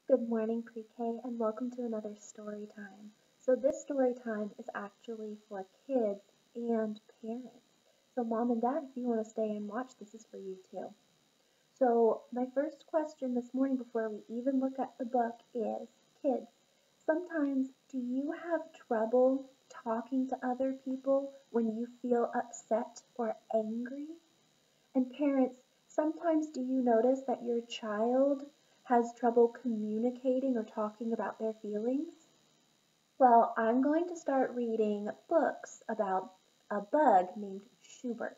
Good morning, pre-K, and welcome to another story time. So this story time is actually for kids and parents. So mom and dad, if you want to stay and watch, this is for you too. So my first question this morning before we even look at the book is, kids, sometimes do you have trouble talking to other people when you feel upset or angry? And parents, sometimes do you notice that your child has trouble communicating or talking about their feelings? Well, I'm going to start reading books about a bug named Shubert.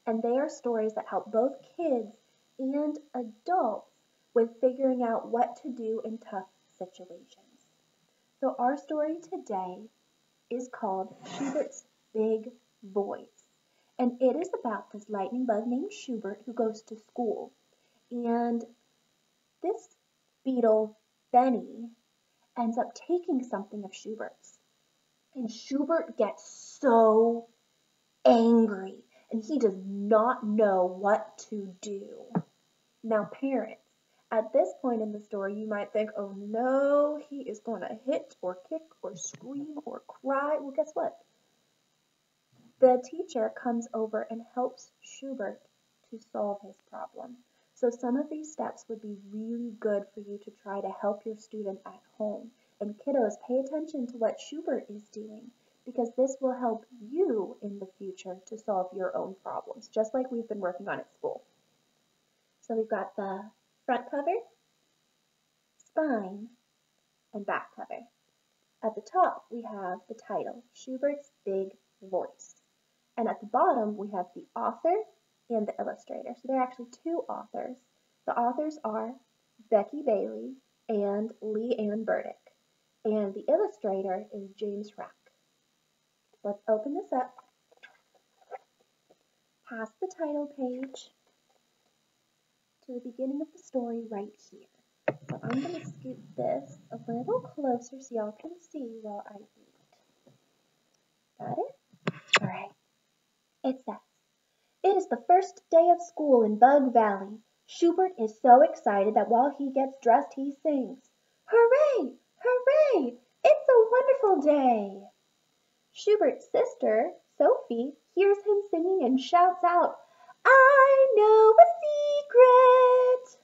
And they are stories that help both kids and adults with figuring out what to do in tough situations. So our story today is called Schubert's Big Voice. And it is about this lightning bug named Shubert who goes to school. And this beetle, Benny, ends up taking something of Schubert's. And Shubert gets so angry and he does not know what to do. Now, parents, at this point in the story, you might think, oh no, he is going to hit or kick or scream or cry. Well, guess what? The teacher comes over and helps Shubert to solve his problem. So some of these steps would be really good for you to try to help your student at home. And kiddos, pay attention to what Shubert is doing because this will help you in the future to solve your own problems, just like we've been working on at school. So we've got the front cover, spine, and back cover. At the top, we have the title, Schubert's Big Voice. And at the bottom, we have the author and the illustrator. So there are actually two authors. The authors are Becky Bailey and Lee Ann Burdick. And the illustrator is James Rack. Let's open this up. Pass the title page to the beginning of the story right here. So I'm going to scoot this a little closer so y'all can see while I read. Got it? All right. It says, "It is the first day of school in Bug Valley. Shubert is so excited that while he gets dressed, he sings, 'Hooray! Hooray! It's a wonderful day!' Schubert's sister, Sophie, hears him singing and shouts out, 'I know a secret!'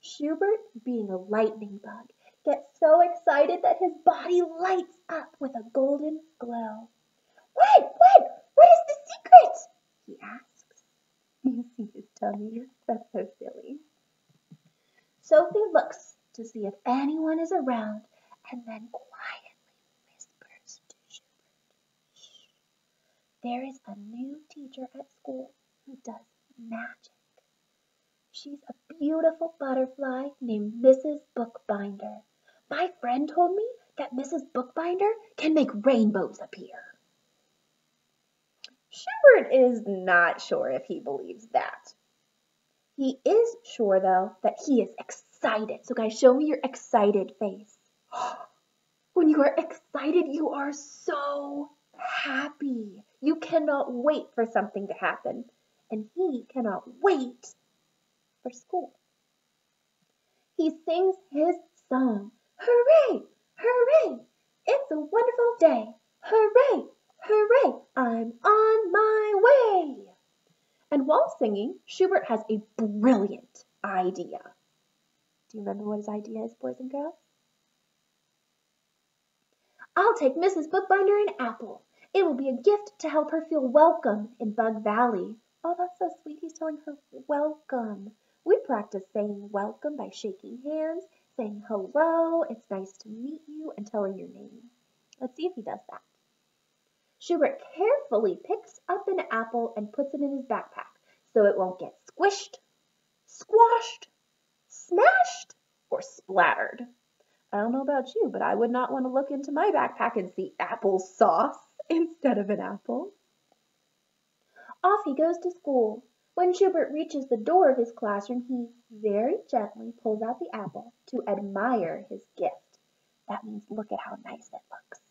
Shubert, being a lightning bug, gets so excited that his body lights up with a golden glow. 'What is the secret?' he asks. You see his tummy? That's so silly. Sophie looks to see if anyone is around and then quietly whispers to Shubert, 'Shh. There is a new teacher at school who does magic. She's a beautiful butterfly named Mrs. Bookbinder. My friend told me that Mrs. Bookbinder can make rainbows appear.' Shubert is not sure if he believes that. He is sure, though, that he is excited. So guys, show me your excited face. When you are excited, you are so happy. You cannot wait for something to happen. And he cannot wait for school. He sings his song. 'Hooray! Hooray! It's a wonderful day. Hooray! Hooray! I'm on my way!' And while singing, Shubert has a brilliant idea. Do you remember what his idea is, boys and girls? 'I'll take Mrs. Bookbinder an apple. It will be a gift to help her feel welcome in Bug Valley.' Oh, that's so sweet. He's telling her welcome. We practice saying welcome by shaking hands, saying hello, it's nice to meet you, and telling your name. Let's see if he does that. Shubert carefully picks up an apple and puts it in his backpack so it won't get squished, squashed, smashed, or splattered. I don't know about you, but I would not want to look into my backpack and see applesauce instead of an apple. Off he goes to school. When Shubert reaches the door of his classroom, he very gently pulls out the apple to admire his gift. That means look at how nice it looks.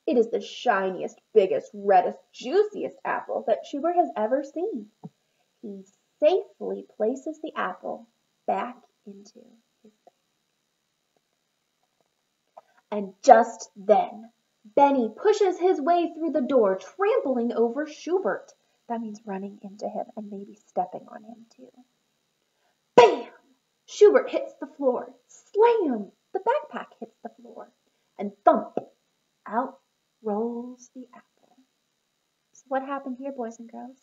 It is the shiniest, biggest, reddest, juiciest apple that Shubert has ever seen. He safely places the apple back into his bag. And just then, Benny pushes his way through the door, trampling over Shubert. That means running into him and maybe stepping on him too. Bam! Shubert hits the floor. Slam! The backpack hits the floor. And thump! Out rolls the apple. So what happened here, boys and girls?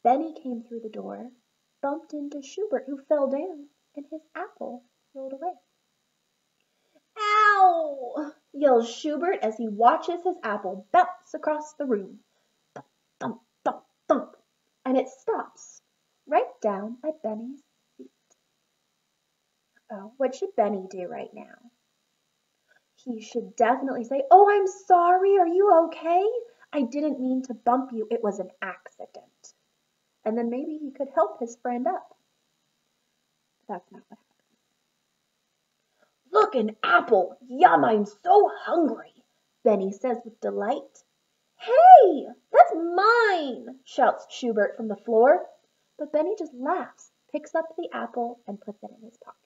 Benny came through the door, bumped into Shubert, who fell down, and his apple rolled away. Ow! Yells Shubert as he watches his apple bounce across the room. Thump, thump, thump, thump. And it stops right down at Benny's feet. Oh, what should Benny do right now? He should definitely say, "Oh, I'm sorry. Are you okay? I didn't mean to bump you. It was an accident." And then maybe he could help his friend up. That's not what happens. "Look, an apple! Yum, I'm so hungry," Benny says with delight. "Hey, that's mine!" shouts Shubert from the floor. But Benny just laughs, picks up the apple, and puts it in his pocket.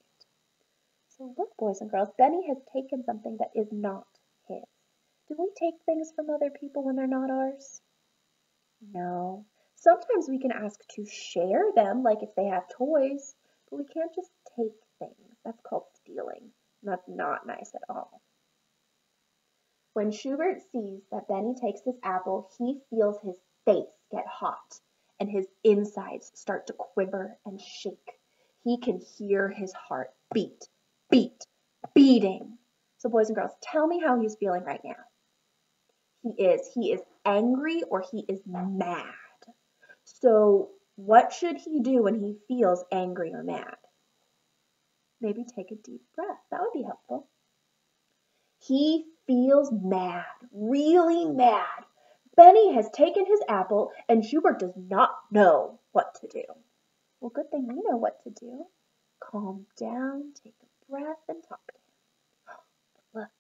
So look, boys and girls, Benny has taken something that is not his. Do we take things from other people when they're not ours? No. Sometimes we can ask to share them, like if they have toys, but we can't just take things. That's called stealing. That's not nice at all. When Shubert sees that Benny takes his apple, he feels his face get hot and his insides start to quiver and shake. He can hear his heart beat, beating. So boys and girls, tell me how he's feeling right now. He is angry or he is mad. So what should he do when he feels angry or mad? Maybe take a deep breath. That would be helpful. He feels mad, really mad. Benny has taken his apple and Shubert does not know what to do. Well, good thing we know what to do. Calm down, take a breath, and talk to him. But look,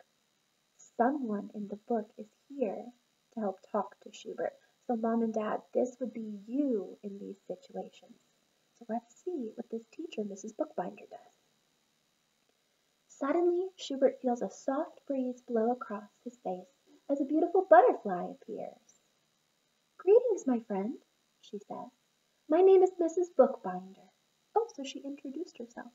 someone in the book is here to help talk to Shubert. So Mom and Dad, this would be you in these situations. So let's see what this teacher, Mrs. Bookbinder, does. Suddenly, Shubert feels a soft breeze blow across his face as a beautiful butterfly appears. "Greetings, my friend," she says. "My name is Mrs. Bookbinder." Oh, so she introduced herself.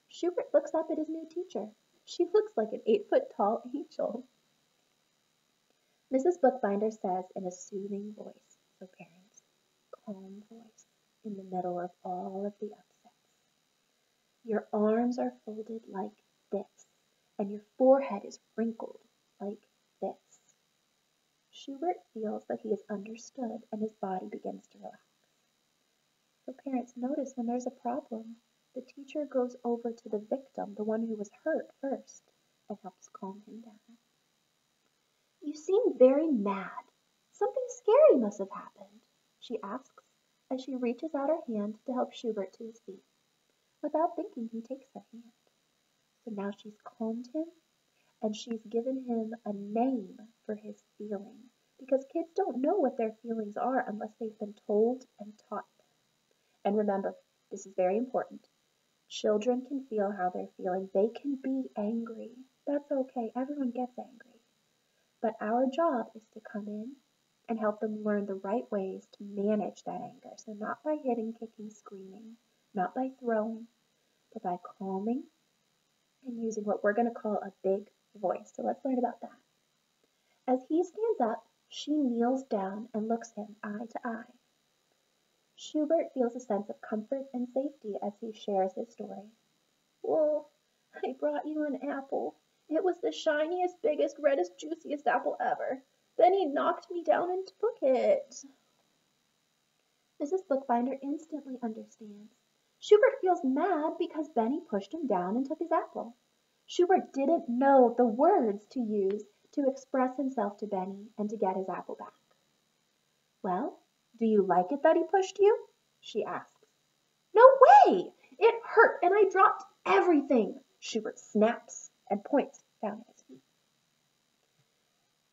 Shubert looks up at his new teacher. She looks like an 8-foot-tall angel. Mrs. Bookbinder says in a soothing voice, so parents, calm voice in the middle of all of the upsets. "Your arms are folded like this, and your forehead is wrinkled like this." Shubert feels that he is understood and his body begins to relax. So parents, notice when there's a problem, the teacher goes over to the victim, the one who was hurt first, and helps calm him down. "You seem very mad. Something scary must have happened," she asks as she reaches out her hand to help Shubert to his feet. Without thinking, he takes her hand. So now she's calmed him and she's given him a name for his feeling, because kids don't know what their feelings are unless they've been told and taught them. And remember, this is very important. Children can feel how they're feeling. They can be angry. That's okay. Everyone gets angry. But our job is to come in and help them learn the right ways to manage that anger. So not by hitting, kicking, screaming, not by throwing, but by calming and using what we're going to call a big voice. So let's learn about that. As he stands up, she kneels down and looks him eye to eye. Shubert feels a sense of comfort and safety as he shares his story. "Well, I brought you an apple. It was the shiniest, biggest, reddest, juiciest apple ever. Then he knocked me down and took it." Mrs. Bookbinder instantly understands. Shubert feels mad because Benny pushed him down and took his apple. Shubert didn't know the words to use to express himself to Benny and to get his apple back. "Well, do you like it that he pushed you?" she asks. "No way! It hurt and I dropped everything," Shubert snaps and points down at his feet.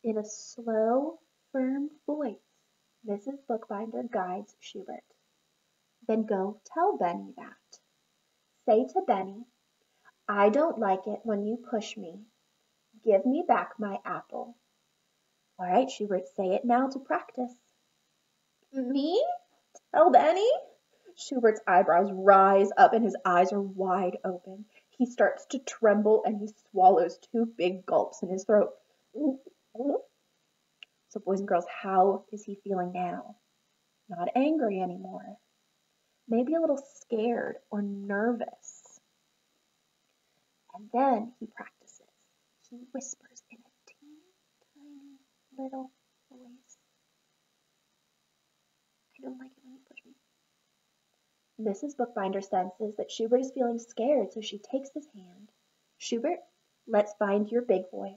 In a slow, firm voice, Mrs. Bookbinder guides Shubert. "Then go tell Benny that. Say to Benny, 'I don't like it when you push me Give me back my apple. All right, Shubert, say it now to practice. Me? Tell Benny? Schubert's eyebrows rise up and his eyes are wide open. He starts to tremble and he swallows 2 big gulps in his throat. So boys and girls, how is he feeling now? Not angry anymore. Maybe a little scared or nervous. And then he practices. He whispers in a teeny tiny little voice. I don't like it when you push me. Mrs. Bookbinder senses that Shubert is feeling scared, so she takes his hand. Shubert, let's find your big voice.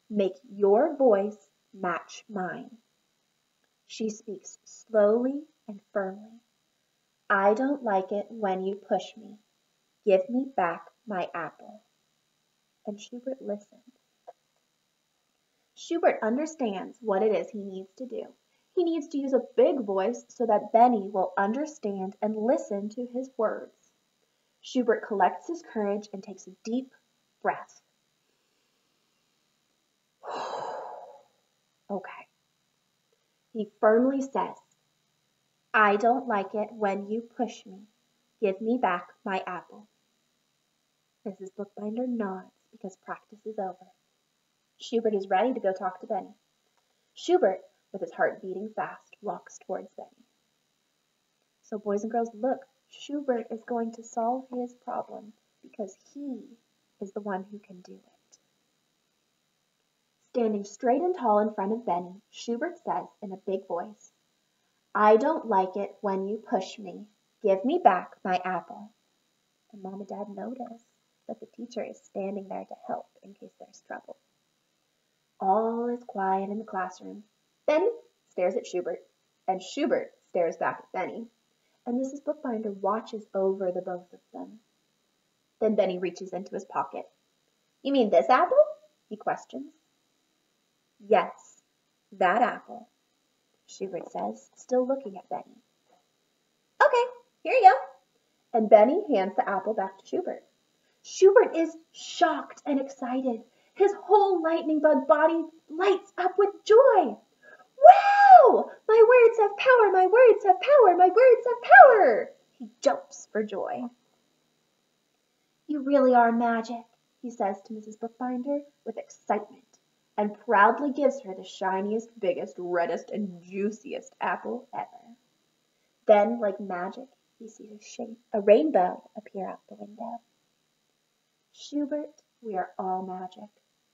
Make your voice match mine. She speaks slowly and firmly. I don't like it when you push me. Give me back my apple. And Shubert listens. Shubert understands what it is he needs to do. He needs to use a big voice so that Benny will understand and listen to his words. Shubert collects his courage and takes a deep breath. Okay. He firmly says, I don't like it when you push me. Give me back my apple. Mrs. Bookbinder nods because practice is over. Shubert is ready to go talk to Benny. Shubert, with his heart beating fast, walks towards Benny. So boys and girls, look, Shubert is going to solve his problem because he is the one who can do it. Standing straight and tall in front of Benny, Shubert says in a big voice, I don't like it when you push me. Give me back my apple. And Mom and Dad notice that the teacher is standing there to help in case there's trouble. All is quiet in the classroom. Benny stares at Shubert, and Shubert stares back at Benny, and Mrs. Bookbinder watches over the both of them. Then Benny reaches into his pocket. You mean this apple? He questions. Yes, that apple, Shubert says, still looking at Benny. Okay, here you go. And Benny hands the apple back to Shubert. Shubert is shocked and excited. His whole lightning bug body lights up with joy. Wow! My words have power, my words have power, my words have power! He jumps for joy. You really are magic, he says to Mrs. Bookbinder with excitement, and proudly gives her the shiniest, biggest, reddest, and juiciest apple ever. Then, like magic, he sees a rainbow appear out the window. Shubert, we are all magic,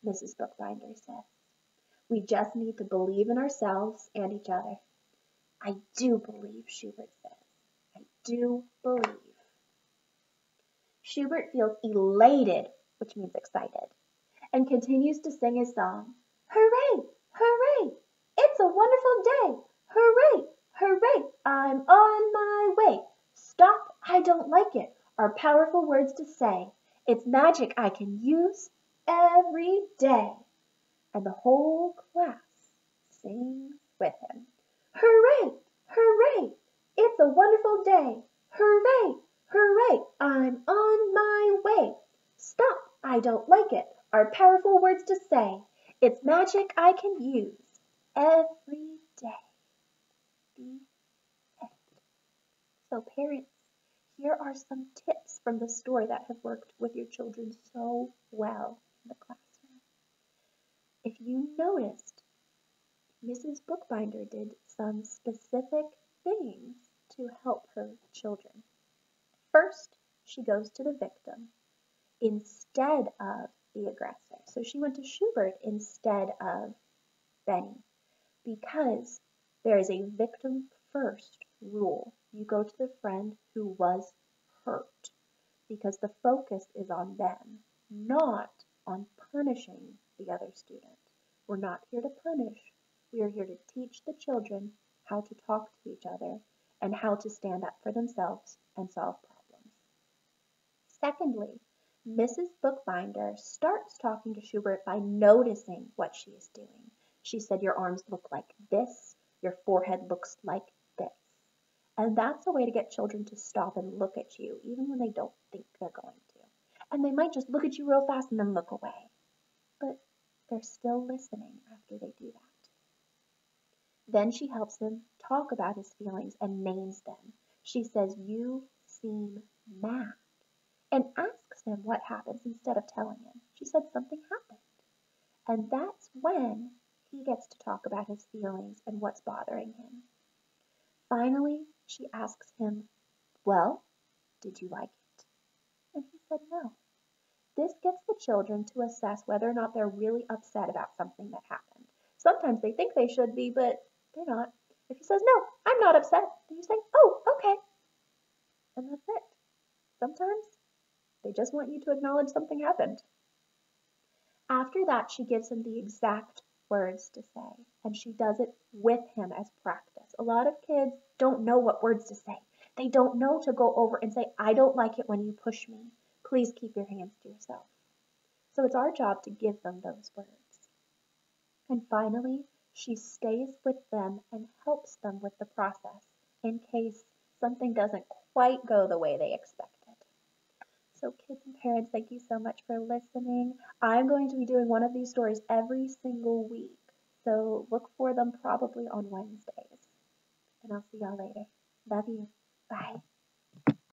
Mrs. Bookbinder says. We just need to believe in ourselves and each other. I do believe, Shubert says. I do believe. Shubert feels elated, which means excited, and continues to sing his song. Hooray! Hooray! It's a wonderful day! Hooray! Hooray! I'm on my way! Stop! I don't like it are powerful words to say. It's magic I can use every day. And the whole class sings with him. Hooray! Hooray! It's a wonderful day! Hooray! Hooray! I'm on my way! Stop! I don't like it are powerful words to say. It's magic I can use every day. The end. So parents, here are some tips from the story that have worked with your children so well in the classroom. If you noticed, Mrs. Bookbinder did some specific things to help her children. First, she goes to the victim instead of the aggressor. So she went to Shubert instead of Benny because there is a victim first rule. You go to the friend who was hurt because the focus is on them, not on punishing the other student. We're not here to punish. We are here to teach the children how to talk to each other and how to stand up for themselves and solve problems. Secondly, Mrs. Bookbinder starts talking to Shubert by noticing what she is doing. She said, your arms look like this, your forehead looks like this. And that's a way to get children to stop and look at you, even when they don't think they're going to. And they might just look at you real fast and then look away. But they're still listening after they do that. Then she helps him talk about his feelings and names them. She says, "You seem mad," and asks him what happens instead of telling him. She said something happened. And that's when he gets to talk about his feelings and what's bothering him. Finally, she asks him, "Well, did you like it?" And he said no. This gets the children to assess whether or not they're really upset about something that happened. Sometimes they think they should be, but they're not. If he says, "No, I'm not upset," then you say, "Oh, okay." And that's it. Sometimes they just want you to acknowledge something happened. After that, she gives him the exact words to say, and she does it with him as practice. A lot of kids don't know what words to say. They don't know to go over and say, "I don't like it when you push me. Please keep your hands to yourself." So it's our job to give them those words. And finally, she stays with them and helps them with the process in case something doesn't quite go the way they expected. So kids and parents, thank you so much for listening. I'm going to be doing one of these stories every single week. So look for them probably on Wednesdays. And I'll see y'all later. Love you. Bye.